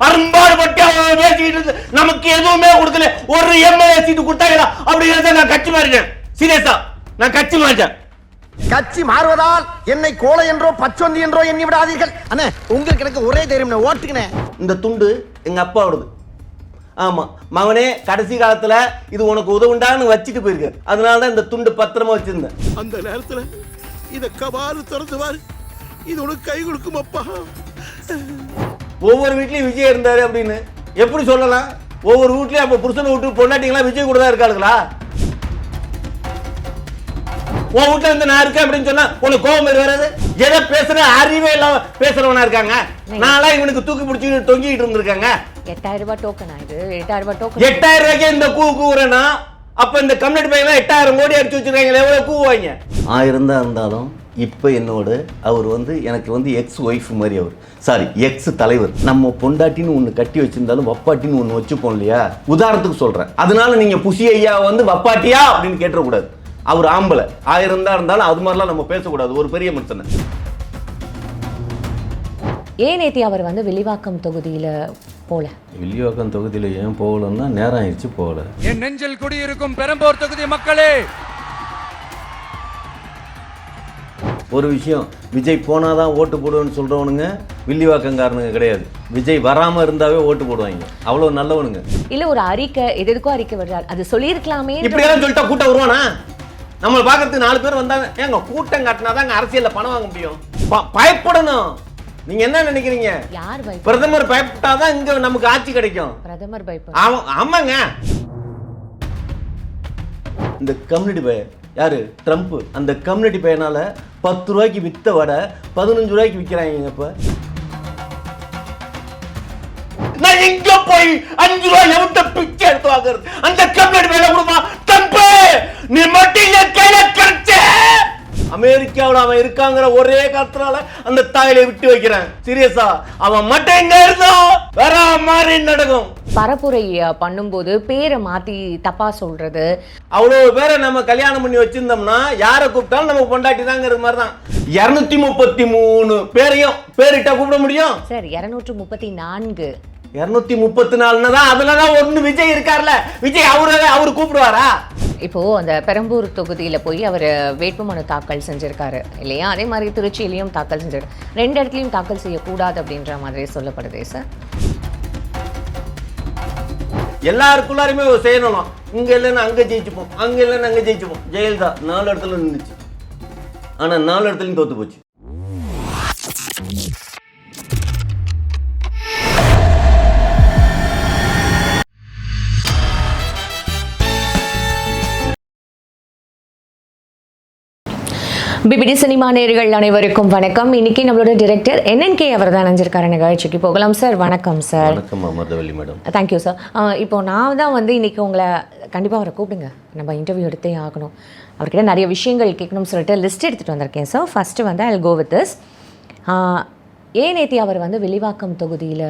அரும்பாடுபட்டு அவன் பேசிக்கிட்டு இருந்து நமக்கு எதுவுமே கொடுக்கல. ஒரு எம்எல்ஏ சீட்டு கொடுத்தாங்களா அப்படிங்கிறத நான் கட்சி மாறிட்டேன். சீரியஸா நான் கட்சி மாறிட்டேன். கட்சி மாறுவதால் என்னை கோலை என்றோ பச்சொந்தி என்றோ எண்ணி விடாதீர்கள். அண்ணே உங்களுக்கு எனக்கு ஒரே தைரியம், ஓட்டுக்கினே. இந்த துண்டு எங்க அப்பாவோடது. ஆமா மகனே, கடைசி காலத்துல இது உனக்கு உதவுண்டான்னு வச்சுட்டு போயிருக்கு. அதனாலதான் இந்த துண்டு பத்திரமா வச்சிருந்தேன். அந்த நேரத்துல இத கபாலு திறந்துவார், இது உனக்கு கை கொடுக்கும் அப்பா. ஒவ்வொரு வீட்லயும் விஜய் இருந்தாரு அப்படின்னு எப்படி சொல்லலாம்? ஒவ்வொரு வீட்லயும் அப்ப புருஷனை விட்டு பொண்டாட்டிங்களா விஜய் கூட தான் இருக்காளுங்களா? உன் வீட்டுல இருந்து நான் இருக்கேன் அப்படின்னு சொன்னா உனக்கு கோபம் வராது? எதை பேசுற அறிவே இல்லாம பேசுறவனா இருக்காங்க. நான்லாம் இவனுக்கு தூக்கி பிடிச்சி தொங்கிட்டு இருந்திருக்காங்க. 8000 ரூபாய் டோக்கன் ஆயிடு. 8000 ரூபாய் டோக்கன். 8000 ரூபாய்க்கு இந்த கூவுறேன்னா அப்ப இந்த கம்யூனிட்டி பையன் 8000 கோடி அடிச்சு வச்சிருக்காங்க. எவ்வளவு கூவாங்க? 1000 தான் இருந்தாலும் இப்ப என்னோட அவர் எனக்கு எக்ஸ் ஒய்ஃப் மாதிரி. அவர் சாரி எக்ஸ் தலைவர். நம்ம பொண்டாட்டின்னு ஒண்ணு கட்டி வச்சிருந்தாலும் வப்பாட்டின்னு ஒண்ணு வச்சுப்போம் இல்லையா? உதாரணத்துக்கு சொல்றேன். அதனால நீங்க புசி ஐயா வப்பாட்டியா அப்படின்னு கேட்டக்கூடாது. அவர் ஆம்பளை. 1000 தான் இருந்தாலும் அது மாதிரிலாம் நம்ம பேசக்கூடாது. ஒரு பெரிய மனுஷன். ஏன் நேத்தி அவர் வில்லிவாக்கம் தொகுதியில போல? வில்லிவாக்கம் தொகுதியில ஏன் போகலன்னா நேரம் ஆயிடுச்சு, போகல. என் நெஞ்சில் குடியிருக்கும் பெரம்பூர் தொகுதி மக்களே, ஒரு விஷயம், விஜய் போனாதான் ஓட்டு போடுவேன்னு சொல்றவனுங்க வில்லிவாக்கங்காரனுங்க கிடையாது. விஜய் வராம இருந்தாவே ஓட்டு போடுவாங்க. அவ்வளவு நல்லவனுங்க. இல்ல ஒரு அறிக்கை எதுக்கும் அறிக்கை வர்றாரு, அது சொல்லியிருக்கலாமே. இப்படி எல்லாம் சொல்லிட்டா கூட்டம் வருவானா? நம்மளை பார்க்கறதுக்கு 4 பேர் வந்தாங்க. ஏங்க கூட்டம் காட்டினாதான் அரசியல்ல பணம் வாங்க முடியும். பயப்படணும். நீங்க என்ன நினைக்கிறீங்க? யார் பயப்பட? பிரதமர் பயப்பட்டாதான் இங்க நமக்கு ஆட்சி கிடைக்கும். பிரதமர் பயப்பட? ஆமாங்க. இந்த கம்யூனிட்டி பையன் யாரு? ட்ரம்ப். அந்த கம்யூனிட்டி பையனால 10 ரூபாய்க்கு வித்த வடை 15 ரூபாய்க்கு விற்கிறாங்க. இப்ப நான் எங்க போய் 5 ரூபாய் எவட்ட பிச்சை எடுத்து வாங்குறது? அந்த கம்யூனிட்டி பையனை கொடுமா. ட்ரம்ப் நீ மட்டும் இந்த கையில கிடைச்ச அமெரிக்காவில் அவன் இருக்காங்கிற ஒரே காரணத்தால அந்த தாயில விட்டு வைக்கிறேன். சீரியஸா அவன் மட்டும் எங்க இருந்தோம் வேற மாதிரி நடக்கும். பரப்புரை பண்ணும்போது பேரை மாத்தி தப்பா சொல்றது. அவ்வளவு பேரை நம்ம கல்யாணம் பண்ணி வச்சிருந்தோம்னா யாரை கூப்பிட்டாலும் நம்ம பொண்டாட்டி தாங்கிற மாதிரி தான். 233 பேரையும் பேரிட்டா கூப்பிட முடியும் சார்? 234. 234 தான். அதுலதான் ஒண்ணு விஜய் இருக்கார்ல. விஜய் அவரு கூப்பிடுவாரா? இப்போ அந்த பெரம்பூர் தொகுதியில போய் அவர் வேட்புமனு தாக்கல் செஞ்சிருக்காரு இல்லையா? அதே மாதிரி திருச்சியிலையும் தாக்கல் செஞ்சிருக்காரு. 2 இடத்துலையும் தாக்கல் செய்யக்கூடாது அப்படின்ற மாதிரி சொல்லப்படுதே சார். எல்லாருக்குள்ளாருமே செய்யணும். இங்க இல்லைன்னா அங்க ஜெயிச்சுப்போம், அங்க இல்லைன்னா அங்க ஜெயிச்சுப்போம். ஜெயலலிதா 4 இடத்துல நின்றுச்சு. ஆனா 4 இடத்துலயும் தோத்து போச்சு. பிபிடி சினிமா நேயர்கள் அனைவருக்கும் வணக்கம். இன்னைக்கு நம்மளோட டைரக்டர் NNK அவர் தான் நினைஞ்சிருக்காரு. நிகழ்ச்சிக்கு போகலாம் சார். வணக்கம் சார். வணக்கம் அமர்தவல்லி மேடம். Thank you sir. இப்போ நான் தான் இன்னைக்கு உங்களை கண்டிப்பாக அவரை கூப்பிடுங்க, நம்ம இன்டர்வியூ எடுத்தே ஆகணும். அவர்கிட்ட நிறைய விஷயங்கள் கேட்கணும்னு சொல்லிட்டு லிஸ்ட் எடுத்துகிட்டு வந்திருக்கேன் sir. First I'll go with this. ஏன் நேத்தி அவர் வில்லிவாக்கம் தொகுதியில்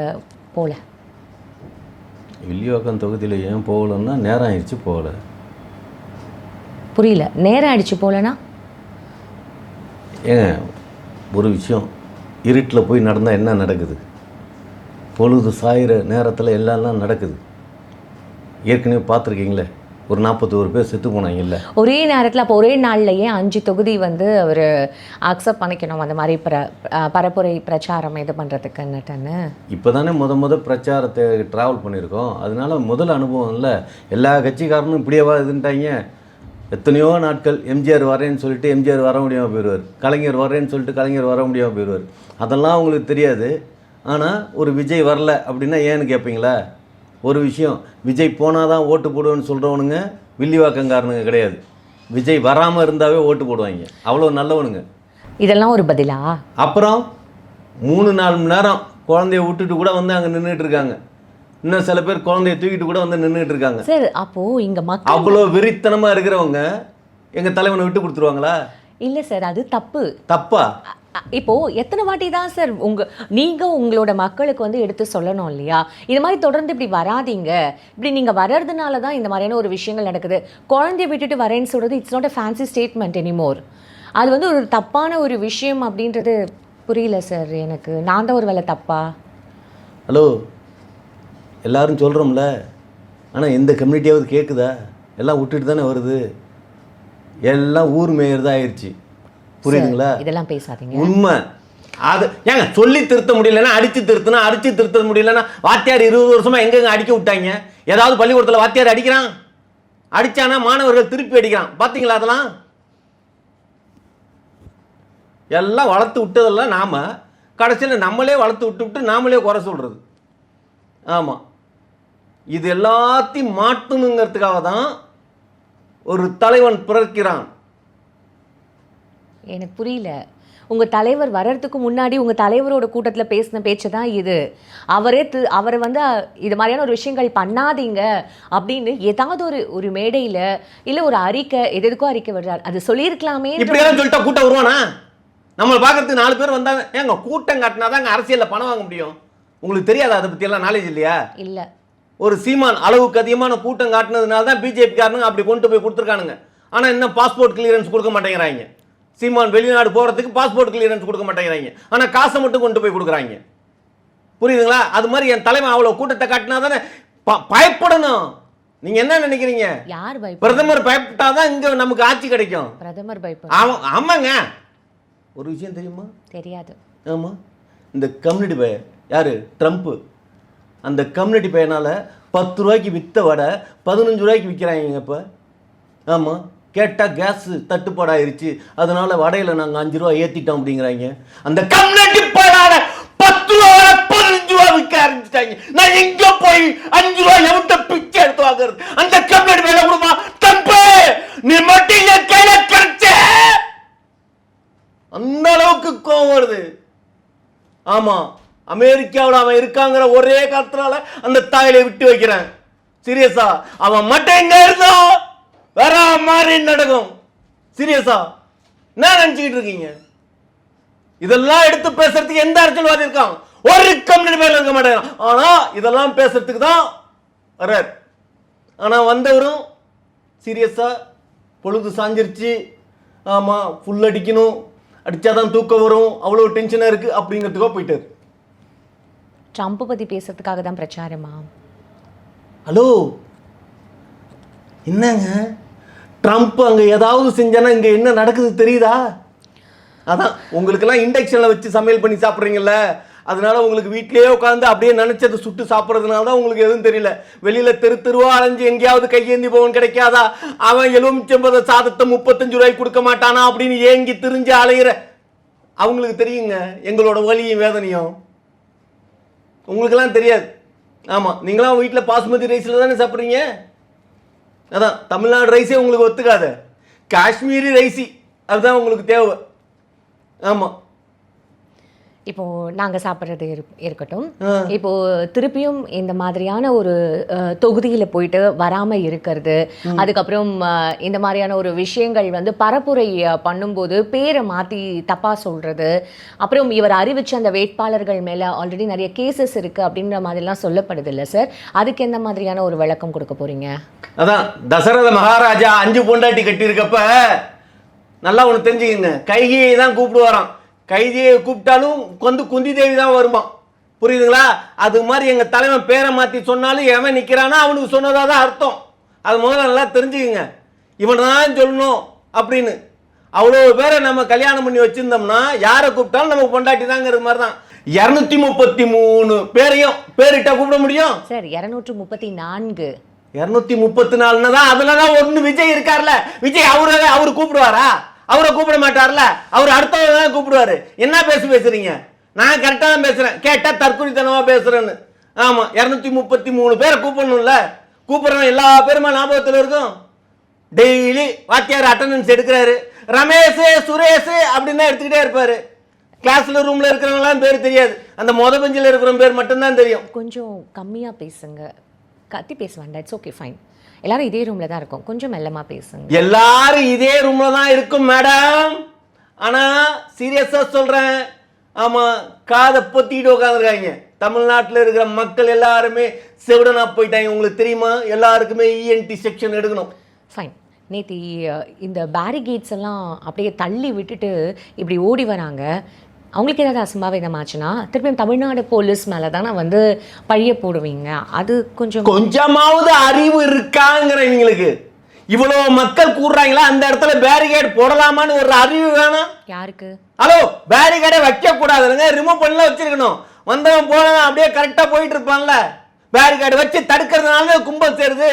போல? வில்லிவாக்கம் தொகுதியில் ஏன் போகலன்னா நேரம் ஆயிடுச்சு, போகல. புரியல. நேரம் ஆயிடுச்சு போலனா? ஏங்க ஒரு விஷயம், இருட்டில் போய் நடந்தால் என்ன நடக்குது? பொழுது சாயிற நேரத்தில் எல்லாம் நடக்குது. ஏற்கனவே பார்த்துருக்கீங்களே, ஒரு 41 பேர் செத்து போனாங்கல்ல ஒரே நேரத்தில். அப்போ ஒரே நாள்லையே 5 தொகுதி அவர் அக்செப்ட் பண்ணிக்கணும் அந்த மாதிரி பரப்புரை பிரச்சாரம் இது பண்ணுறதுக்குன்னுட்டுன்னு. இப்போ தானே முத பிரச்சாரத்தை ட்ராவல் பண்ணியிருக்கோம். அதனால முதல் அனுபவம் இல்லை. எல்லா கட்சிக்காரனும் இப்படியேவா இதுன்ட்டாங்க. எத்தனையோ நாட்கள் எம்ஜிஆர் வரேன்னு சொல்லிட்டு எம்ஜிஆர் வர முடியாமல் போயிடுவார். கலைஞர் வரேன்னு சொல்லிட்டு கலைஞர் வர முடியாமல் போயிடுவார். அதெல்லாம் உங்களுக்கு தெரியாது. ஆனால் ஒரு விஜய் வரல அப்படின்னா ஏன்னு கேட்பீங்களா? ஒரு விஷயம், விஜய் போனால் தான் ஓட்டு போடுவேன்னு சொல்கிறவனுங்க வில்லிவாக்கங்காரனுங்க கிடையாது. விஜய் வராமல் இருந்தாவே ஓட்டு போடுவாங்க. அவ்வளோ நல்லவனுங்க. இதெல்லாம் ஒரு பதிலா? அப்புறம் 3-4 மணி நேரம் குழந்தைய விட்டுட்டு கூட அங்கே நின்றுட்டு இருக்காங்க. இன்னும் சில பேர் குழந்தைய தூக்கிட்டு கூட நின்றுட்டு இருக்காங்க. சார் அப்போ இங்க மக்கள் அவ்வளோ வெறித்தனமா இருக்கிறவங்க எங்க தலைவனை விட்டு கொடுத்துருவாங்களா? இல்ல சார், அது தப்பு. தப்பா? இப்போ எத்தனை வாட்டி தான் சார் நீங்க உங்களோட மக்களுக்கு எடுத்து சொல்லணும் இல்லையா? இது மாதிரி தொடர்ந்து இப்படி வராதீங்க, இப்படி நீங்க வர்றதுனால தான் இந்த மாதிரியான ஒரு விஷயங்கள் நடக்குது. குழந்தைய விட்டுட்டு வரேன்னு சொல்றது it's not a fancy statement anymore. அது ஒரு தப்பான ஒரு விஷயம் அப்படின்றது புரியல சார் எனக்கு. நான் தான் ஒரு வேலை தப்பா? ஹலோ, எல்லாரும் சொல்கிறோம்ல, ஆனால் எந்த கம்யூனிட்டியாவது கேட்குதா? எல்லாம் விட்டுட்டு தானே வருது. எல்லாம் ஊர் மேயர் தான் ஆயிடுச்சு. புரியுதுங்களா? இதெல்லாம் பேசாதீங்க. உண்மை அது. ஏங்க சொல்லி திருத்த முடியலன்னா அடிச்சு திருத்தணும், அடிச்சு திருத்த முடியலன்னா வாத்தியார் 20 வருஷமா எங்கெங்க அடிக்க விட்டாங்க? ஏதாவது பள்ளிக்கூடத்தில் வாத்தியார் அடிக்கிறான்? அடிச்சானா மாணவர்கள் திருப்பி அடிக்கிறான். பார்த்தீங்களா? அதெல்லாம் எல்லாம் வளர்த்து விட்டதெல்லாம் நாம, கடைசியில் நம்மளே வளர்த்து விட்டு நாமளே குறை சொல்றது. ஆமாம், இது எல்லாத்தையும் மாற்றணுங்கிறதுக்காக தான் ஒரு தலைவன் பிறக்கிறான். எனக்கு புரியல. உங்க தலைவர் வர்றதுக்கு முன்னாடி உங்க தலைவரோட கூட்டத்தில் பேசின பேச்சு தான் இது. அவரை வந்து இது மாதிரியான ஒரு விஷயங்கள் பண்ணாதீங்க அப்படின்னு ஏதாவது ஒரு மேடையில இல்ல ஒரு அறிக்கை எதுக்கோ அறிக்கை விடுறாரு. அது சொல்லியிருக்கலாமே. இப்படியெல்லாம் சொல்லிட்டா கூட்டம் வருவானா? நம்மளை பார்க்கறதுக்கு 4 பேர் வந்தாங்க. ஏங்க கூட்டம் காட்டினாதாங்க அரசியலில் பணம் வாங்க முடியும். உங்களுக்கு தெரியாதா? அதை பற்றி எல்லாம் நாலேஜ் இல்லையா? இல்ல. ஒரு சீமான் அளவுக்கு அதிகமான கூட்டம் காட்டினதுனால தான் பிஜேபி காரனுங்க அப்படி கொண்டு போய் கொடுத்துருக்கானுங்க. ஆனால் இன்னும் பாஸ்போர்ட் கிளியரன்ஸ் கொடுக்க மாட்டேங்கிறாங்க. சீமான் வெளிநாடு போகிறதுக்கு பாஸ்போர்ட் கிளியரன்ஸ் கொடுக்க மாட்டேங்கிறாங்க. ஆனால் காசை மட்டும் கொண்டு போய் கொடுக்குறாங்க. புரியுதுங்களா? அது மாதிரி என் தலைவன் அவ்வளோ கூட்டத்தை காட்டினா தானே பயப்படணும். நீங்க என்ன நினைக்கிறீங்க? யார் பயப்பட? பிரதமர் பயப்பட்டாதான் இங்க நமக்கு ஆட்சி கிடைக்கும். பிரதமர் பயப்பட? ஆமாங்க. ஒரு விஷயம் தெரியுமா? தெரியாது. ஆமா, இந்த கம்யூனிட்டி பையன் யாரு? ட்ரம்ப். அந்த கம்யூனிட்டி பையனால 10 ரூபாய்க்கு விற்ற வடை 15 ரூபாய்க்கு விற்கிறாங்க இப்போ. ஆமாம், கேட்டால் கேஸ் தட்டுப்பாடாயிருச்சு, அதனால வடையில் நாங்கள் 5 ரூபா ஏற்றிட்டோம் அப்படிங்கிறாங்க. அந்த கம்யூனிட்டி பையனால 10 ரூபா 15 ரூபா விற்க ஆரம்பிச்சிட்டாங்க. நான் எங்க போய் 5 ரூபா எவ்வளோ பிச்சை எடுத்து வாங்குறது? அந்த கம்யூனிட்டி பையனை கொடுமா. ட்ரம்ப் நீ மட்டும் என் கையில கிடைச்ச. அந்த அளவுக்கு கோவம் வருது. ஆமா, அமெரிக்காவில் அவன் இருக்காங்கிற ஒரே காரணத்தினால அந்த தாயிலை விட்டு வைக்கிறேன். சீரியஸா, அவன் மட்டும் எங்க இருந்தா வேற மாதிரி நடக்கும். சீரியஸா என்ன நினைச்சுக்கிட்டு இருக்கீங்க? இதெல்லாம் எடுத்து பேசுறதுக்கு எந்த அரசியல்வாதி இருக்கான்? ஒரு கம்யூனிட்டி மேல இருக்க மாட்டேங்கிறான். ஆனா இதெல்லாம் பேசுறதுக்கு தான் வர்றார். ஆனா வந்தவரும் சீரியஸா பொழுது சாஞ்சிருச்சு, ஆமா ஃபுல் அடிக்கணும், அடிச்சாதான் தூக்கம் வரும், அவ்வளோ டென்ஷனாக இருக்கு அப்படிங்கிறதுக்கோ போயிட்டார். ட்ரம்ப் பத்தி பேசுறதுக்காக தான் பிரச்சாரமா? ஹலோ, என்னங்க ட்ரம்ப் அங்கே ஏதாவது செஞ்சானா இங்கே என்ன நடக்குது தெரியுதா? அதான் உங்களுக்கெல்லாம் இண்டக்ஷனில் வச்சு சமையல் பண்ணி சாப்பிட்றீங்கல்ல, அதனால உங்களுக்கு வீட்டிலேயே உட்காந்து அப்படியே நினைச்சதை சுட்டு சாப்பிட்றதுனால தான் உங்களுக்கு எதுவும் தெரியல. வெளியில தெருவா அலைஞ்சு எங்கேயாவது கையேந்தி போவன் கிடைக்காதா? அவன் 75 சாதத்தை 35 ரூபாய்க்கு கொடுக்க மாட்டானா அப்படின்னு ஏங்கி திரிஞ்சு அலையிற அவங்களுக்கு தெரியுங்க எங்களோட வலியும் வேதனையும். உங்களுக்கெல்லாம் தெரியாது. ஆமாம், நீங்களாம் வீட்டில் பாஸ்மதி ரைஸில் தானே சாப்பிட்றீங்க. அதான் தமிழ்நாடு ரைஸே உங்களுக்கு ஒத்துக்காத, காஷ்மீரி ரைஸி அதுதான் உங்களுக்கு தேவை. ஆமாம், இப்போ நாங்க சாப்பிட்றது இருக்கட்டும். இப்போ திருப்பியும் இந்த மாதிரியான ஒரு தொகுதியில போயிட்டு வராம இருக்கிறது, அதுக்கப்புறம் இந்த மாதிரியான ஒரு விஷயங்கள் வந்து பரப்புரை பண்ணும்போது பேரை மாத்தி தப்பா சொல்றது, அப்புறம் இவர் அறிவிச்ச அந்த வேட்பாளர்கள் மேல ஆல்ரெடி நிறைய கேசஸ் இருக்கு அப்படின்ற மாதிரிலாம் சொல்லப்படுது இல்லை சார்? அதுக்கு எந்த மாதிரியான ஒரு விளக்கம் கொடுக்க போறீங்க? அதான் தசரத மகாராஜா 5 பொண்டாட்டி கட்டியிருக்கப்ப நல்லா ஒன்று தெரிஞ்சுக்கங்க, கைகையை தான் கூப்பிடுவாராம். கைதியை கூப்பிட்டாலும் குந்தி தேவி தான் வருமா. புரியுதுங்களா? அது மாதிரி எங்க தலைவன் பேரை மாத்தி சொன்னாலும் எவன் நிக்கிறானா அவனுக்கு சொன்னதாக தான் அர்த்தம். அது முதல்ல நல்லா தெரிஞ்சுக்கங்க. இவன் தான் சொல்லணும் அப்படின்னு அவ்வளோ பேரை நம்ம கல்யாணம் பண்ணி வச்சிருந்தோம்னா யாரை கூப்பிட்டாலும் நமக்கு பொண்டாட்டி தாங்கிற மாதிரி தான். 233 பேரையும் பேரிட்டா கூப்பிட முடியும் சார்? 234. 234 தான். அதுலதான் ஒன்று விஜய் இருக்கார்ல, விஜய் அவரு கூப்பிடுவாரா? அவரை கூப்பிட மாட்டார்ல, அவர் அடுத்தவங்க தான் கூப்பிடுவாரு. என்ன பேசுறீங்க? நான் கரெக்டாக தான் பேசுறேன், கேட்டா தற்கொலைத்தனமா பேசுறேன்னு. ஆமா, 233 பேரை கூப்பிடணும்ல. கூப்பிடுறோம், எல்லா பேருமா ஞாபகத்தில் இருக்கும். டெய்லி வாத்தியார் அட்டண்டன்ஸ் எடுக்கிறாரு. ரமேஷ் சுரேஷ் அப்படின்னு தான் எடுத்துக்கிட்டே இருப்பாரு. கிளாஸ்ல ரூம்ல இருக்கிறவங்களாம் பேர் தெரியாது, அந்த மொத பெஞ்சில் இருக்கிற பேர் மட்டும்தான் தெரியும். கொஞ்சம் கம்மியா பேசுங்க, கத்தி பேச வேண்டாம். It's okay, fine. எல்லாரும் இதே ரூம்ல தான் இருக்கும், கொஞ்சம் மெல்லமா பேசுங்க. எல்லாரும் இதே ரூம்ல தான் இருக்கும் மேடம். ஆனா சீரியஸா சொல்றேன், ஆமா காதை பொத்திட்டு உட்காந்துருக்காங்க. தமிழ்நாட்டில் இருக்கிற மக்கள் எல்லாருமே செவிடனா போயிட்டாங்க. உங்களுக்கு தெரியுமா? எல்லாருக்குமே இஎன்டி செக்ஷன் எடுக்கணும். ஃபைன். நேத்தி இந்த பேரிகேட்ஸ் எல்லாம் அப்படியே தள்ளி விட்டுட்டு இப்படி ஓடி வராங்க. அவங்களுக்கு ஏதாவது அசம்பாவிதம் ஆச்சுன்னா திருப்பியும் தமிழ்நாடு போலீஸ் மேலே தானே வந்து பழிய போடுவீங்க. அது கொஞ்சமாவது அறிவு இருக்காங்கிற இவங்களுக்கு. இவ்வளோ மக்கள் கூடுறாங்களா, அந்த இடத்துல பேரிகேட் போடலாமான்னு ஒரு அறிவு வேணும். யாருக்கு? ஹலோ, பேரிகேடே வைக்க கூடாதுங்க, ரிமூவ் பண்ணல வச்சிருக்கணும். வந்தவன் போனவன் அப்படியே கரெக்டாக போயிட்டு இருப்பான்ல. பேரிகேடு வச்சு தடுக்கிறதுனால கும்பல் சேருது.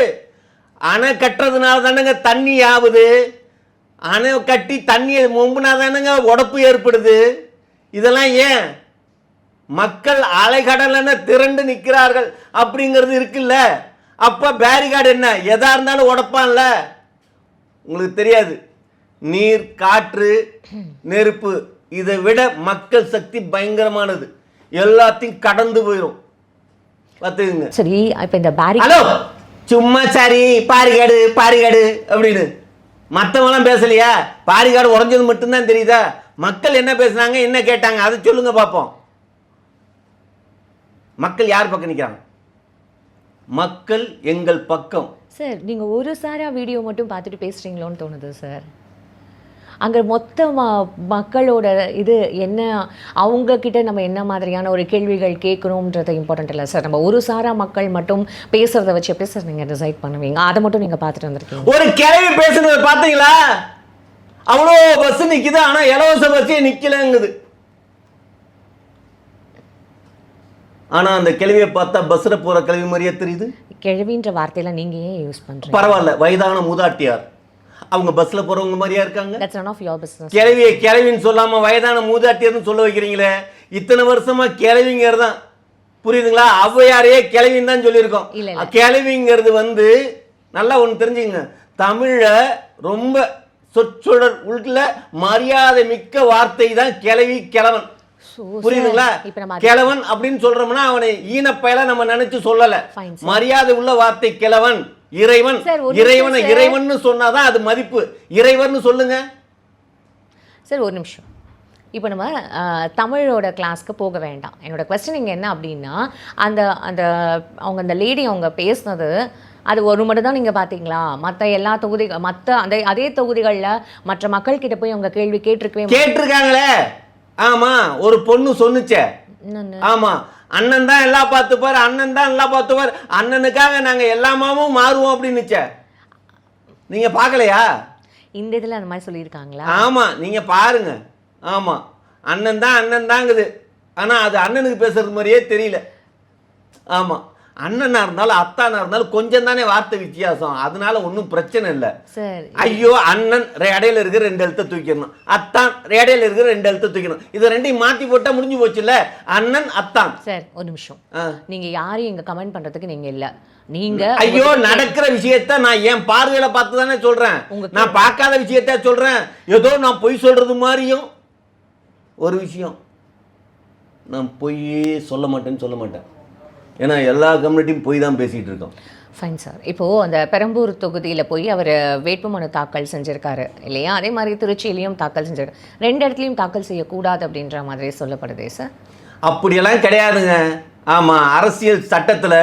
அணை கட்டுறதுனால தானேங்க தண்ணி ஆகுது. அணை கட்டி தண்ணியை மும்பினா தானேங்க உடப்பு ஏற்படுது. இதெல்லாம் ஏன்? மக்கள் அலைகடலென திரண்டு நிற்கிறார்கள் அப்படிங்கிறது இருக்குல்ல. அப்போ பேரிகார்டு என்ன, எதா இருந்தாலும் உடப்பான்ல. உங்களுக்கு தெரியாது, நீர், காற்று, நெருப்பு, இதை விட மக்கள் சக்தி பயங்கரமானது. எல்லாத்தையும் கடந்து போயிடும். பார்த்துக்குங்க. சரி, இப்போ இந்த ஹலோ, சும்மா சரி பாரிகாடு பாரிகாடு அப்படின்னு மற்றவங்களாம் பேசலையா? பாரிகாடு உடஞ்சது மட்டும்தான் தெரியுதா? மக்கள் என்ன பேசுனாங்க, என்ன கேட்டாங்க, அதை சொல்லுங்க பார்ப்போம். மக்கள் யார் பக்கம் நிற்கிறாங்க? மக்கள் எங்கள் பக்கம். சார், நீங்கள் ஒரு சாரா வீடியோ மட்டும் பார்த்துட்டு பேசுகிறீங்களோன்னு தோணுது சார். அங்கே மொத்த மக்களோட இது என்ன, அவங்கக்கிட்ட நம்ம என்ன மாதிரியான ஒரு கேள்விகள் கேட்கணுன்றது இம்பார்ட்டன்ட் இல்லை சார். நம்ம ஒரு சாரா மக்கள் மட்டும் பேசுகிறத வச்சு எப்படி சார் நீங்கள் டிசைட் பண்ணுவீங்க? அதை மட்டும் நீங்கள் பார்த்துட்டு வந்திருக்கீங்க. ஒரு கிளவி பேசுனது பார்த்தீங்களா? அவ்வளோ பஸ் நிற்குது, ஆனால் இலவச பஸ்ஸே நிற்கலங்குது. ஆனால் அந்த கிளவியை பார்த்தா பஸ்ஸில் போகிற கிளவி மாதிரியே தெரியுது. கிழவின்ற வார்த்தையில நீங்கள் ஏன் யூஸ் பண்ணுறீங்க? பரவாயில்ல, வயதான மூதாட்டியார், அவங்க பஸ்ஸில் போகிறவங்க மாதிரியா இருக்காங்க. That's none of your business. கிளவியை கிளவின்னு சொல்லாமல் வயதான மூதாட்டியர்னு சொல்ல வைக்கிறீங்களே. இத்தனை வருஷமா கிளவிங்கிறது தான், புரியுதுங்களா? ஔவையாரையே கிளவின்னு தான் சொல்லியிருக்கோம். கிளவிங்கிறது வந்து நல்லா ஒன்று தெரிஞ்சுங்க, தமிழை ரொம்ப சொற்றொடர் உள்ள மரியாதை மிக்க வார்த்தை தான் கிளவி, கிழவன். புரியுதுங்களா? கிழவன் அப்படின்னு சொல்றோம்னா அவனை ஈனப்பயல நம்ம நினைச்சு சொல்லல. மரியாதை உள்ள வார்த்தை கிழவன். இறைவன், இறைவனை இறைவன் சொன்னாதான் அது மதிப்பு. இறைவன் சொல்லுங்க சார். ஒரு நிமிஷம், இப்போ நம்ம தமிழோட கிளாஸ்க்கு போக வேண்டாம். என்னோட கொஸ்டினிங் என்ன அப்படின்னா, அந்த அந்த அவங்க அந்த லேடி அவங்க பேசுனது அது ஒரு மட்டும் தான் நீங்கள் பார்த்தீங்களா? மற்ற எல்லா தொகுதிகள், மற்ற அதே தொகுதிகளில் மற்ற மக்கள் கிட்ட போய் அவங்க கேள்வி கேட்டிருக்காங்களே. ஆமா, ஒரு பொண்ணு சொன்னுச்சே. ஆமா, அண்ணன் தான் எல்லாம் பார்த்துப்பார், அண்ணன் தான் எல்லாம் பார்த்துப்பார், அண்ணனுக்காக நாங்க எல்லாமாவும் மாறுவோம் அப்படின்னுச்சே. நீங்க பார்க்கலையா? இந்த இதில் அந்த மாதிரி சொல்லியிருக்காங்களா? ஆமா, நீங்க பாருங்க. ஆமா, அண்ணன் தாங்குது, ஆனா அது அண்ணனுக்கு பேசுறது மாதிரியே தெரியல. ஆமா, அண்ணனா இருந்தாலும் அத்தானா இருந்தாலும் கொஞ்சம் தானே வார்த்தை வித்தியாசம், அதனால ஒன்றும் பிரச்சனை இல்லை. ஐயோ, அண்ணன் இடையில இருக்கிற 2 எழுத்தை தூக்கிடணும், அத்தான் இடையில இருக்கிற 2 எழுத்தை தூக்கணும். இதை ரெண்டையும் மாத்தி போட்டா முடிஞ்சு போச்சுல்ல, அண்ணன் அத்தான். சார் ஒரு நிமிஷம், நீங்க யாரையும் இங்க கமெண்ட் பண்றதுக்கு நீங்க இல்ல. நீங்க ஐயோ, நடக்கிற விஷயத்த நான் என் பார்வையில பார்த்து தானே சொல்றேன், நான் பார்க்காத விஷயத்த சொல்றேன். ஏதோ நான் பொய் சொல்றது மாதிரியும் ஒரு விஷயம், நான் பொய்யே சொல்ல மாட்டேன். ஏன்னா எல்லா கம்யூனிட்டியும் போய் தான் பேசிகிட்டு இருக்கோம். Fine sir. இப்போது அந்த பெரம்பூர் தொகுதியில் போய் அவர் வேட்புமனு தாக்கல் செஞ்சுருக்காரு இல்லையா? அதே மாதிரி திருச்சியிலையும் தாக்கல் செஞ்சுருக்காரு. 2 இடத்துலையும் தாக்கல் செய்யக்கூடாது அப்படின்ற மாதிரி சொல்லப்படுதே சார். அப்படியெல்லாம் கிடையாதுங்க. ஆமாம், அரசியல் சட்டத்தில்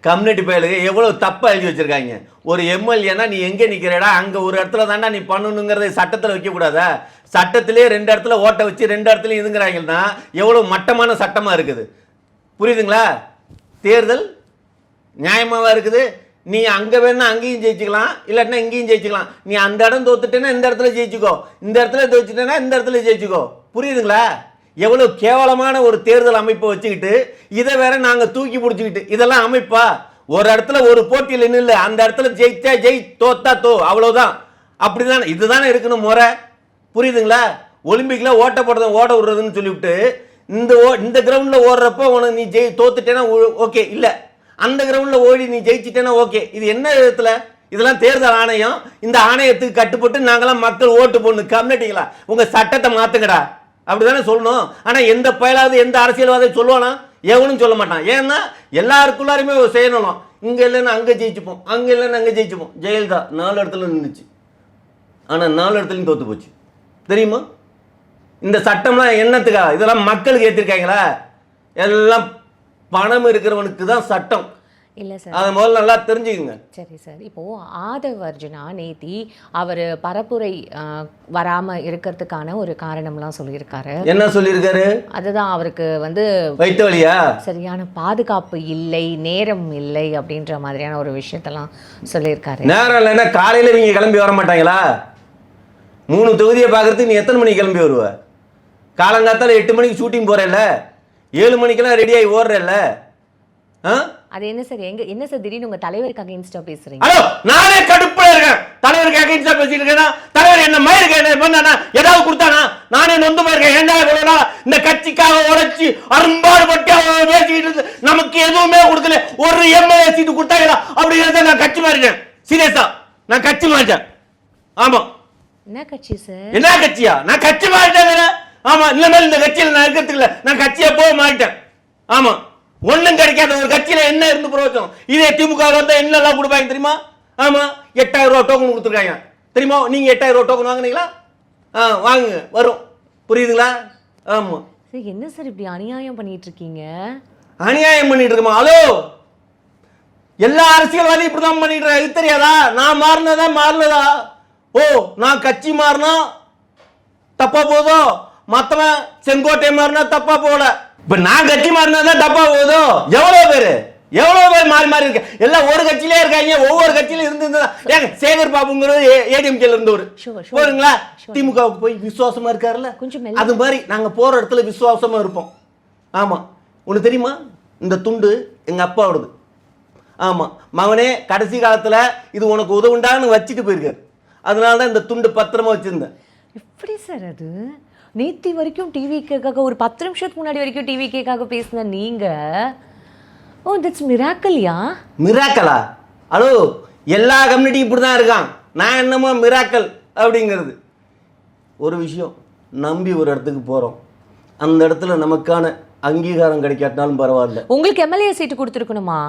கம்யூனிட்டி பயலுக்கு எவ்வளோ தப்பாக எழுதி வச்சுருக்காங்க. ஒரு எம்எல்ஏனா நீ எங்கே நிற்கிறடா, அங்கே ஒரு இடத்துல தாண்டா நீ பண்ணணுங்கிறத சட்டத்தில் வைக்கக்கூடாதா? சட்டத்திலே 2 இடத்துல ஓட்டை வச்சு 2 இடத்துலையும் இதுங்கிறாங்கன்னா எவ்வளோ மட்டமான சட்டமாக இருக்குது. புரியுதுங்களா? தேர்தல் நியாயமாக இருக்குது. நீ அங்கே வேணா அங்கேயும் ஜெயிச்சுக்கலாம், இல்லாட்டினா இங்கேயும் ஜெயிச்சுக்கலாம். நீ அந்த இடம் தோத்துட்டேன்னா இந்த இடத்துல ஜெயிச்சுக்கோ, இந்த இடத்துல தோச்சுட்டேன்னா இந்த இடத்துல ஜெயிச்சுக்கோ. புரியுதுங்களா? எவ்வளோ கேவலமான ஒரு தேர்தல் அமைப்பை வச்சுக்கிட்டு இதை வேற நாங்கள் தூக்கி பிடிச்சிக்கிட்டு, இதெல்லாம் அமைப்பா? ஒரு இடத்துல ஒரு போட்டியில் நின்று அந்த இடத்துல ஜெயிச்சா ஜெய், தோத்தா தோ, அவ்வளோதான். அப்படிதான், இதுதானே இருக்கணும் முறை. புரியுதுங்களா? ஒலிம்பிக்கில் ஓட்ட போடுறது ஓட விடுறதுன்னு சொல்லிவிட்டு இந்த கிரவுண்டில் ஓடுறப்போ உனக்கு நீ தோத்துட்டேன்னா ஓகே, இல்லை அந்த கிரவுண்டில் ஓடி நீ ஜெயிச்சிட்டேன்னா ஓகே. இது என்ன விதத்தில்? இதெல்லாம் தேர்தல் ஆணையம், இந்த ஆணையத்துக்கு கட்டுப்பட்டு நாங்களாம் மக்கள் ஓட்டு போடணும். கம்யூனிட்டிங்களா, உங்கள் சட்டத்தை மாற்றுங்கடா, அப்படிதானே சொல்லணும். ஆனால் எந்த பயலாவது எந்த அரசியல்வாதி சொல்லுவானா? எவனும் சொல்ல மாட்டான். ஏன்னா எல்லாருக்குள்ளாருமே செய்யணும். இங்கே இல்லைன்னா அங்கே ஜெயிச்சுப்போம், அங்கே இல்லைன்னா அங்கே ஜெயிச்சுப்போம். ஜெயலலிதா 4 இடத்துல நின்றுச்சு, ஆனால் 4 இடத்துலையும் தோற்று போச்சு. தெரியுமா? இந்த சட்டம்லாம் என்னத்துக்கா? இதெல்லாம் மக்களுக்கு ஏற்றிருக்காங்களா? எல்லாம் பணம் இருக்கிறவனுக்கு தான் சட்டம். இல்லை சார். அதை முதல்ல நல்லா தெரிஞ்சுக்குங்க. சரி சார். இப்போது ஆதவ் அர்ஜுனா நேத்தி அவர் பரப்புரை வராமல் இருக்கிறதுக்கான ஒரு காரணம்லாம் சொல்லியிருக்காரு. என்ன சொல்லியிருக்காரு? அதுதான் அவருக்கு வந்து வயிற்று வலியா, சரியான பாதுகாப்பு இல்லை, நேரம் இல்லை அப்படின்ற மாதிரியான ஒரு விஷயத்தெல்லாம் சொல்லியிருக்காரு. நேரம் இல்லைன்னா காலையில் இவங்க கிளம்பி வர மாட்டாங்களா? 3 தொகுதியை பார்க்கறதுக்கு நீ எத்தனை மணிக்கு கிளம்பி வருவ? காலங்காத்தால 8 மணிக்கு ஷூட்டிங் போகிறேல்ல, 7 மணிக்கெல்லாம் ரெடியாகி ஓடுறேல்ல. அது என்ன சார், என்ன சார் திடீர்னு உங்க தலைவருக்கு அகைன்ஸ்டா பேசுறீங்க? ஹலோ, நானே கடுப்புல இருக்கேன். தலைவருக்கு அகைன்ஸ்டா பேசிட்டு இருக்கேன். தலைவர் என்ன மயிருக்கு என்ன பண்ணானா, ஏதாவது கொடுத்தானா? நானே நொந்து போயிருக்கேன். ஏண்டா இவ்வளவு நாள் இந்த கட்சிக்காக உழைச்சி அரும்பாடுபட்டு அவங்க பேசிட்டு இருந்து நமக்கு எதுவுமே கொடுக்கல, ஒரு எம்எல்ஏ சீட்டு கொடுத்தாங்களா அப்படிங்கிறத நான் கட்சி மாறிட்டேன். சீரியஸா நான் கட்சி மாறிட்டேன். ஆமா. என்ன கட்சி சார்? என்ன கட்சியா? நான் கட்சி மாறிட்டேன். ஆமா, இனிமேல் இந்த கட்சியில நான் இருக்கிறதுக்கு இல்ல, நான் கட்சியை போக மாறிட்டேன். ஆமா, ஒண்ணும் கிடைக்காத ஒரு கட்சியில என்ன இருந்து பிரயோஜனம்? இதே திமுக வந்தா என்னெல்லாம் கொடுப்பாங்க தெரியுமா? ஆமா, 8000 ரூபாய் டோக்கன் கொடுத்துருக்காங்க தெரியுமா? நீங்க 8000 ரூபாய் டோக்கன் வாங்குனீங்களா? வாங்குங்க, வரும். புரியுதுங்களா? ஆமா. சார் என்ன சார் இப்படி அநியாயம் பண்ணிட்டு இருக்கீங்க? அநியாயம் பண்ணிட்டு இருக்கோமா? ஹலோ, எல்லா அரசியல்வாதியும் இப்படிதான் பண்ணிட்டு இருக்காங்க. இது தெரியாதா? நான் மாறினதா? ஓ, நான் கட்சி மாறினா தப்பா போதோ, மத்தவன் செங்கோட்டை மாறினா தப்பா போல, இப்ப நான் கட்சி மாறினாதான் தப்பா போதோ? எவ்வளவு பேர் மாறி இருக்கு. எல்லாம் ஒரு கட்சியிலே இருக்காங்க. ஒவ்வொரு கட்சியில இருந்து சேகர் பாபுங்கிறது ஏடிஎம்கேல இருந்தவர் போறீங்களா, திமுகவுக்கு போய் விசுவாசமா இருக்காருல்ல, அது மாதிரி நாங்க போற இடத்துல விசுவாசமா இருப்போம். ஆமா, உனக்கு தெரியுமா இந்த துண்டு எங்க அப்பாவோடது. ஆமா, மகனே கடைசி காலத்துல இது உனக்கு உதவுண்டான்னு வச்சுட்டு போயிருக்காரு. அதனாலதான் இந்த துண்டு பத்திரமா வச்சிருந்தேன். எப்படி சார் அது? நேத்தி வரைக்கும் டிவி கேக்காக, ஒரு 10 நிமிஷத்துக்கு முன்னாடி வரைக்கும் டிவி கேக்காக பேசின நீங்க, ஓ தட்ஸ் மிராக்கல்யா? மிராக்கலா? ஹலோ, எல்லா கம்யூனிட்டியும் இப்படி தான் இருக்கான். நான் என்னமோ மிராக்கல் அப்படிங்கிறது. ஒரு விஷயம், நம்பி ஒரு இடத்துக்கு போகிறோம், அந்த இடத்துல நமக்கான அங்கீகாரம் கிடைக்காட்டினாலும் பரவாயில்ல. உங்களுக்கு எம்எல்ஏ சீட்டு கொடுத்துருக்கணுமா?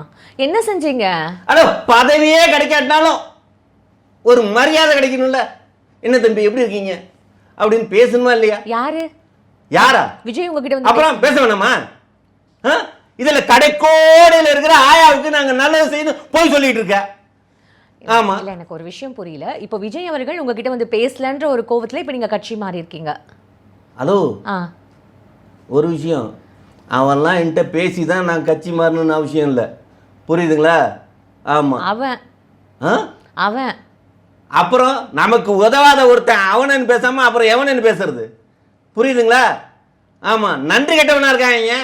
என்ன செஞ்சீங்க? ஹலோ, பதவியே கிடைக்காட்டினாலும் ஒரு மரியாதை கிடைக்கணும்ல. என்ன தம்பி எப்படி இருக்கீங்க அப்படின்னு பேசணுமா இல்லையா? யாரா? விஜய் உங்ககிட்ட வந்து அப்புறம் பேச வேணாமா? இதுல கடைக்கோடையில இருக்கிற ஆயாவுக்கு நாங்க நல்லது செய்யணும் போய் சொல்லிட்டு இருக்க. ஆமா, இல்ல எனக்கு ஒரு விஷயம் புரியல. இப்போ விஜய் அவர்கள் உங்ககிட்ட வந்து பேசலன்ற ஒரு கோவத்துல இப்ப நீங்க கட்சி மாறி இருக்கீங்க. ஹலோ, ஒரு விஷயம், அவன்லாம் என்கிட்ட பேசி தான் நான் கட்சி மாறணும்னு அவசியம் இல்லை. புரியுதுங்களா? ஆமா, அவன் அப்புறம் நமக்கு உதவாத ஒருத்தன் அவனன்னு பேசாம அப்புறம் எவனன்னு பேசுறது? புரியுதுங்களா? ஆமா, நன்றி கெட்டவனா இருக்காங்க.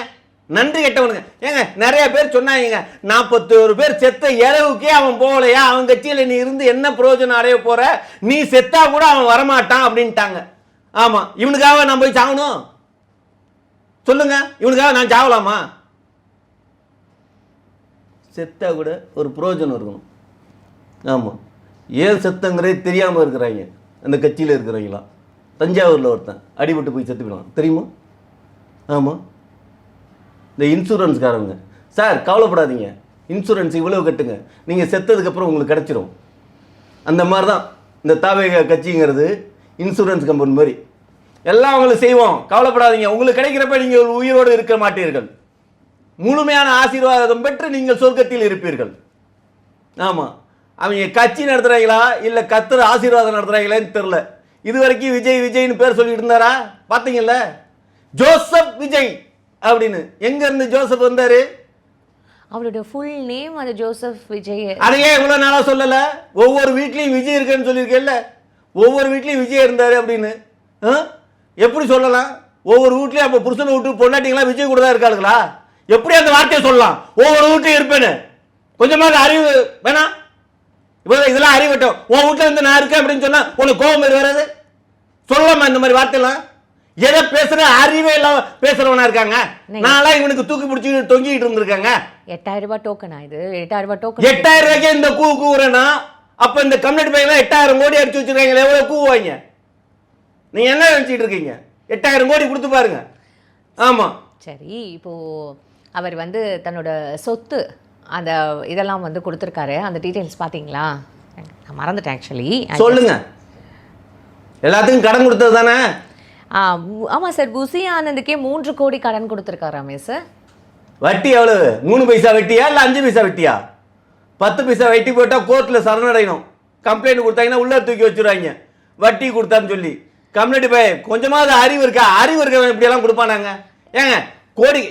நன்றி கெட்டவனுங்க. ஏங்க நிறைய பேர் சொன்னாங்க, 41 பேர் செத்த இறவுக்கே அவன் போகலையா, அவன் கட்சியில் நீ இருந்து என்ன பிரயோஜனம் அடைய போற, நீ செத்தா கூட அவன் வரமாட்டான் அப்படின்ட்டாங்க. ஆமா, இவனுக்காக நான் போய் சாகணும்? சொல்லுங்க, இவனுக்காக நான் சாவலாமா? செத்தா கூட ஒரு பிரயோஜனம் இருக்கணும். ஆமா, ஏன் செத்தங்கிறதே தெரியாமல் இருக்கிறாங்க அந்த கட்சியில் இருக்கிறவங்களாம். தஞ்சாவூரில் ஒருத்தன் அடிபட்டு போய் செத்துக்கிடுவான் தெரியுமா? ஆமாம், இந்த இன்சூரன்ஸ்காரங்க, சார் கவலைப்படாதீங்க, இன்சூரன்ஸ் இவ்வளவு கட்டுங்க, நீங்கள் செத்ததுக்கப்புறம் உங்களுக்கு கிடச்சிரும். அந்த மாதிரி தான் இந்த தாவேக கட்சிங்கிறது இன்சூரன்ஸ் கம்பெனி மாதிரி. எல்லாம் அவங்களுக்கு செய்வோம், கவலைப்படாதீங்க, உங்களுக்கு கிடைக்கிறப்ப நீங்கள் உயிரோடு இருக்க மாட்டீர்கள், முழுமையான ஆசீர்வாதம் பெற்று நீங்கள் சொர்க்கத்தில் இருப்பீர்கள். ஆமாம், அவங்க கட்சி நடத்துகிறாங்களா இல்லை கத்துற ஆசீர்வாதம் நடத்துகிறாங்களான்னு தெரில. இது வரைக்கும் விஜய்னு பேர் சொல்லிட்டு இருந்தாரா? பார்த்தீங்கல்ல, ஜோசப் விஜய் அப்படின்னு. எங்கேருந்து ஜோசப் வந்தார்? அவரோட ஃபுல் நேம் அது ஜோசப் விஜய். அதையே இவ்வளோ நாளாக சொல்லலை? ஒவ்வொரு வீட்லேயும் விஜய் இருக்குன்னு சொல்லியிருக்கேன்ல, ஒவ்வொரு வீட்லேயும் விஜய் இருந்தார் அப்படின்னு. எப்படி சொல்லலாம்? ஒவ்வொரு வீட்லேயும் அப்போ புருஷனை விட்டு பொண்டாட்டிங்களா விஜய் கூட தான் இருக்காளுங்களா? எப்படி அந்த வார்த்தையை சொல்லலாம்? ஒவ்வொரு வீட்லையும் இருப்பேன்னு. கொஞ்சமாக அறிவு வேணாம்? இதெல்லாம் அறிவிட்டோம். உன் வீட்டில் இருந்து நான் இருக்கேன் அப்படின்னு சொன்னா உனக்கு கோபம் வராது? சொல்லலாமா இந்த மாதிரி வார்த்தைலாம்? எதை பேசுற அறிவே இல்லாம பேசுறவனா இருக்காங்க. நான்லாம் இவனுக்கு தூக்கி பிடிச்சிட்டு தொங்கிட்டு இருந்திருக்காங்க. 8000 ரூபாய் டோக்கனா இது? 8000 ரூபாய் டோக்கன். 8000 ரூபாய்க்கு இந்த கூவுறேன்னா அப்ப இந்த கம்யூனிட்டி பேங்க்ல 8000 கோடி அடிச்சு வச்சிருக்காங்க. எவ்வளவு கூவாங்க? நீங்க என்ன நினைச்சிட்டு இருக்கீங்க? 8000 கோடி கொடுத்து பாருங்க. ஆமா, சரி, இப்போ அவர் வந்து தன்னோட சொத்து அந்த இதெல்லாம் வந்து கொடுத்துருக்காரு. அந்த டீட்டெயில்ஸ் பார்த்தீங்களா? நான் மறந்துட்டேன் ஆக்சுவலி. சொல்லுங்க. எல்லாத்துக்கும் கடன் கொடுத்தது தானே? ஆமாம் சார், புசி ஆனந்துக்கே 3 கோடி கடன் கொடுத்துருக்காராமே சார். வட்டி எவ்வளவு? 3 பைசா வட்டியா இல்லை 5 பைசா வட்டியா? 10 பைசா வட்டி போட்டால் கோர்ட்டில் சரணடையணும். கம்ப்ளைண்ட் கொடுத்தாங்கன்னா உள்ள தூக்கி வச்சுருவாங்க வட்டி கொடுத்தான்னு சொல்லி. கம்யூனிட்டி பை கொஞ்சமாவது அறிவு இருக்கா? அறிவு இருக்கவன் இப்படியெல்லாம் கொடுப்பானாங்க? ஏங்க கோடி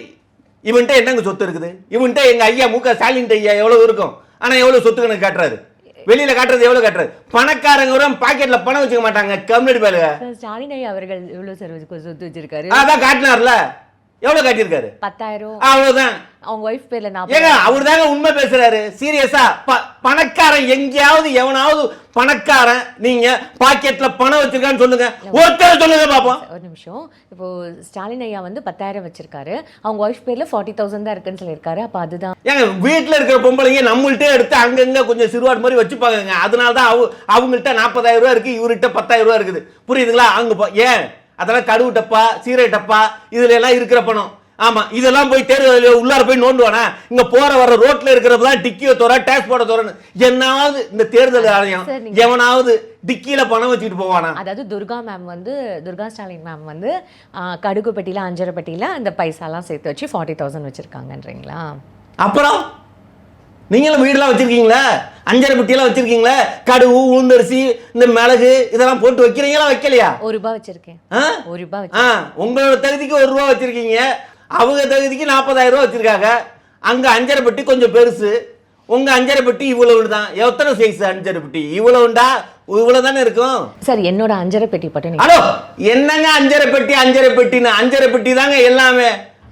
இவன்கிட்ட என்னங்க சொத்து இருக்குது? இவன்கிட்ட எங்கள் ஐயா முக ஸ்டாலின் ஐயா எவ்வளோ இருக்கும், ஆனால் எவ்வளோ சொத்து கணக்கு காட்டுறாரு, வெளியில் காட்டுறது எவ்வளோ காட்டுறாரு. பணக்காரங்க வரும் பாக்கெட்டில் பணம் வச்சுக்க மாட்டாங்க கம்யூனிட்டி பையில. ஸ்டாலின் ஐயா அவர்கள் எவ்வளவு சார் சொத்து வச்சிருக்காரு? அதான் காட்டினார்ல, எவ்வளோ காட்டியிருக்காரு? 10,000. அவ்வளோதான். அவங்க ஒய்ஃப் பேர்ல ஏங்க அவர் தாங்க உண்மை பேசுறாரு சீரியஸா. பணக்காரன் எங்கேயாவது எவனாவது பணக்காரன் நீங்க பாக்கெட்ல பணம் வச்சிருக்கான்னு சொல்லுங்க, ஒருத்தர் சொல்லுங்க பாப்போம். ஒரு நிமிஷம். இப்போ ஸ்டாலின் ஐயா வந்து 10,000 வச்சிருக்காரு, அவங்க ஒய்ஃப் பேர்ல 40,000 தான் இருக்குன்னு சொல்லியிருக்காரு. அப்ப அதுதான் ஏங்க வீட்டுல இருக்கிற பொம்பளைங்க நம்மள்ட்டே எடுத்து அங்கங்க கொஞ்சம் சிறுவாடு மாதிரி வச்சுப்பாங்க. அதனாலதான் அவங்கள்ட்ட 40,000 ரூபாய் இருக்கு, இவர்கிட்ட 10,000 ரூபாய் இருக்குது. புரியுதுங்களா? அங்க ஏன் அதெல்லாம் கடுவு டப்பா சீரை டப்பா இதுல எல்லாம் இருக்கிற பணம். ஆமா, இதெல்லாம் போய் தேர்வு உள்ளார போய் நோண்டுவானா? இங்க போற வர ரோட்ல இருக்கிறதுதான் டிக்கியை தோற டேக்ஸ் போட தோறன்னு என்னாவது இந்த தேர்தல் ஆணையம் எவனாவது டிக்கியில பணம் வச்சுட்டு போவானா? அதாவது துர்கா ஸ்டாலின் மேம் வந்து கடுகு பெட்டியில 5.5 பெட்டியில அந்த பைசாலாம் சேர்த்து வச்சு 40,000 வச்சிருக்காங்கன்றீங்களா? அப்புறம் நீங்களும் வீடுலாம் வச்சிருக்கீங்களா? 5.5 பெட்டியெல்லாம் வச்சிருக்கீங்களா? கடுகு உளுந்தரிசி இந்த மிளகு இதெல்லாம் போட்டு வைக்கிறீங்களா வைக்கலையா? ₹1 வச்சிருக்கேன். ₹1 உங்களோட தகுதிக்கு ₹1 வச்சிருக்கீங்க, அவங்க தகுதிக்கு 40,000 ரூபாய் வச்சிருக்காங்க. அங்க 5.5 பெட்டி கொஞ்சம் பெருசு, உங்க 5.5 பெட்டி இவ்வளவு தான். எத்தனை சைஸ் 5.5 பெட்டி? இவ்வளவுண்டா? இவ்வளவு தானே இருக்கும் சார். என்னோட 5.5 பெட்டி பட்டு ஹலோ என்னங்க 5.5 பெட்டி 5.5 பெட்டின்னு? 5.5 பெட்டி தாங்க எல்லாமே.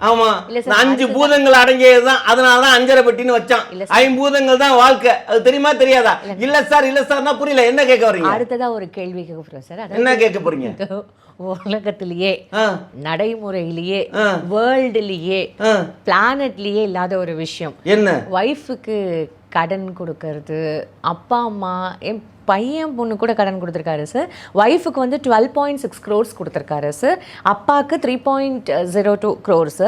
ஆமா, 5 பூதங்கள் அடங்கியதுதான். அதனாலதான் 5.5 பெட்டின்னு வச்சான். 5 பூதங்கள் தான் வாழ்க்கை. அது தெரியுமா தெரியாதா? இல்ல சார்னா புரியல. என்ன கேட்க வரீங்க? அடுத்ததா ஒரு கேள்வி கேட்க போறேன் சார். என்ன கேட்க போறீங்க? உலகத்திலேயே நடைமுறையிலேயே வேர்ல்டுலயே பிளானட்லயே இல்லாத ஒரு விஷயம் என்ன? ஒய்ஃபுக்கு கடன் கொடுக்கறது. அப்பா அம்மா என் பையன் பொண்ணு கூட கடன் கொடுத்துருக்காரு சார். ஒய்ஃபுக்கு வந்து 12.6 crores கொடுத்துருக்காரு சார். அப்பாவுக்கு 3.02 crores.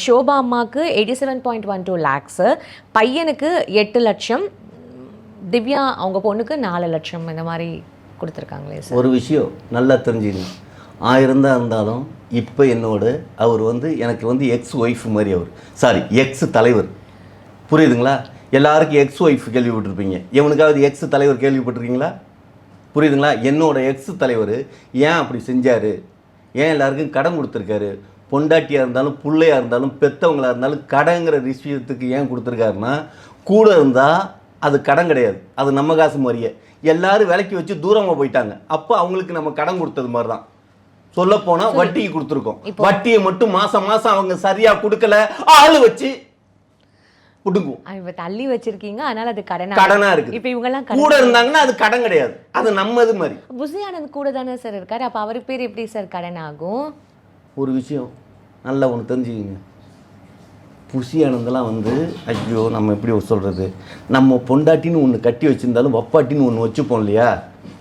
ஷோபா அம்மாவுக்கு 87.12 lakhs. பையனுக்கு 8 லட்சம், திவ்யா அவங்க பொண்ணுக்கு 4 லட்சம் இந்த மாதிரி கொடுத்துருக்காங்களே சார். ஒரு விஷயம் நல்லா தெரிஞ்சுக்கணும். 1000 தான் இருந்தாலும் இப்போ என்னோட அவர் வந்து எனக்கு வந்து எக்ஸ் ஒய்ஃப் மாதிரி. அவர் சாரி எக்ஸ் தலைவர். புரியுதுங்களா? எல்லாருக்கும் எக்ஸ் ஒய்ஃப் கேள்விப்பட்டிருப்பீங்க. எவனுக்காவது எக்ஸ் தலைவர் கேள்விப்பட்டிருக்கீங்களா? புரியுதுங்களா? என்னோட எக்ஸ் தலைவர் ஏன் அப்படி செஞ்சார், ஏன் எல்லாருக்கும் கடன் கொடுத்துருக்காரு, பொண்டாட்டியாக இருந்தாலும் பிள்ளையாக இருந்தாலும் பெற்றவங்களாக இருந்தாலும் கடங்கிற விஷயத்துக்கு ஏன் கொடுத்துருக்காருன்னா, கூட இருந்தால் அது கடன் கிடையாது, அது நம்ம காசு மாதிரியே. எல்லாரும் விலைக்கு வச்சு தூரமாக போயிட்டாங்க. அப்போ அவங்களுக்கு நம்ம கடன் கொடுத்தது மாதிரி தான். சொல்லப்போனால் வட்டிக்கு கொடுத்துருக்கோம். வட்டியை மட்டும் மாதம் மாதம் அவங்க சரியாக கொடுக்கல, ஆள் வச்சு தள்ளி வச்சிருக்கீங்க, அதனால அது கடனா இருக்கு. இப்ப இவங்க எல்லாம் கூட இருந்தாங்கன்னா அது கடன் கிடையாது, அது நம்மது மாதிரி. புசி ஆனந்த் கூட தானே சார் இருக்காரு, அப்ப அவருக்கு பேர் எப்படி சார் கடன் ஆகும்? ஒரு விஷயம் நல்லா ஒன்று தெரிஞ்சுக்கிங்க. புசி ஆனந்தெல்லாம் வந்து ஐயோ நம்ம எப்படி சொல்கிறது, நம்ம பொண்டாட்டின்னு ஒன்று கட்டி வச்சுருந்தாலும் வப்பாட்டின்னு ஒன்று வச்சுப்போம் இல்லையா?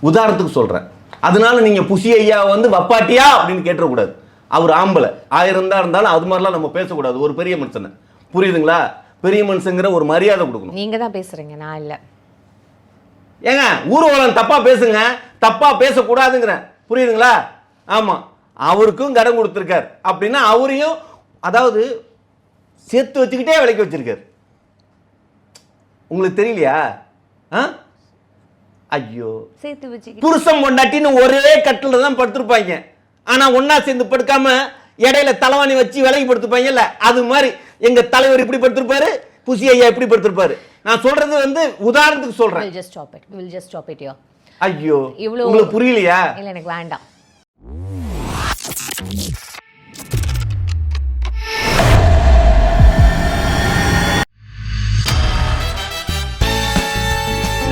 உதாரணத்துக்கு சொல்கிறேன். அதனால நீங்கள் புசி ஐயா வந்து வப்பாட்டியா அப்படின்னு கேட்டக்கூடாது. அவர் ஆம்பளை 1000 தான் இருந்தாலும் அது மாதிரிலாம் நம்ம பேசக்கூடாது ஒரு பெரிய மனுஷனை. புரியுதுங்களா? பெரிய மனுஷங்கிற ஒரு மரியாதை கொடுக்கணும். நீங்க தான் பேசுறீங்க, நான் இல்லை. ஏங்க ஊர்வலம் தப்பா பேசுங்க, தப்பா பேசக்கூடாதுங்கிறேன். புரியுதுங்களா? ஆமா, அவருக்கும் கடன் கொடுத்துருக்கார் அப்படின்னா அவரையும் அதாவது சேர்த்து வச்சுக்கிட்டே விலைக்கு வச்சிருக்காரு. உங்களுக்கு தெரியலையா? ஐயோ, சேர்த்து வச்சு புருஷன் பொண்டாட்டின்னு ஒரே கட்டில தான் படுத்திருப்பாங்க. ஆனா ஒன்னா சேர்ந்து படுக்காம இடையில தலைவாணி வச்சு விலைக்கு படுத்துப்பாங்கல்ல, அது மாதிரி எங்க தலைவர் இப்படி படுத்திருப்பாரு, புசி ஐயா இப்படி படுத்திருப்பாரு. நான் சொல்றது வந்து உதாரணத்துக்கு சொல்றேன். We'll just stop it. ஐயோ, உங்களுக்கு புரியலையா? இல்ல எனக்கு வேண்டாம்.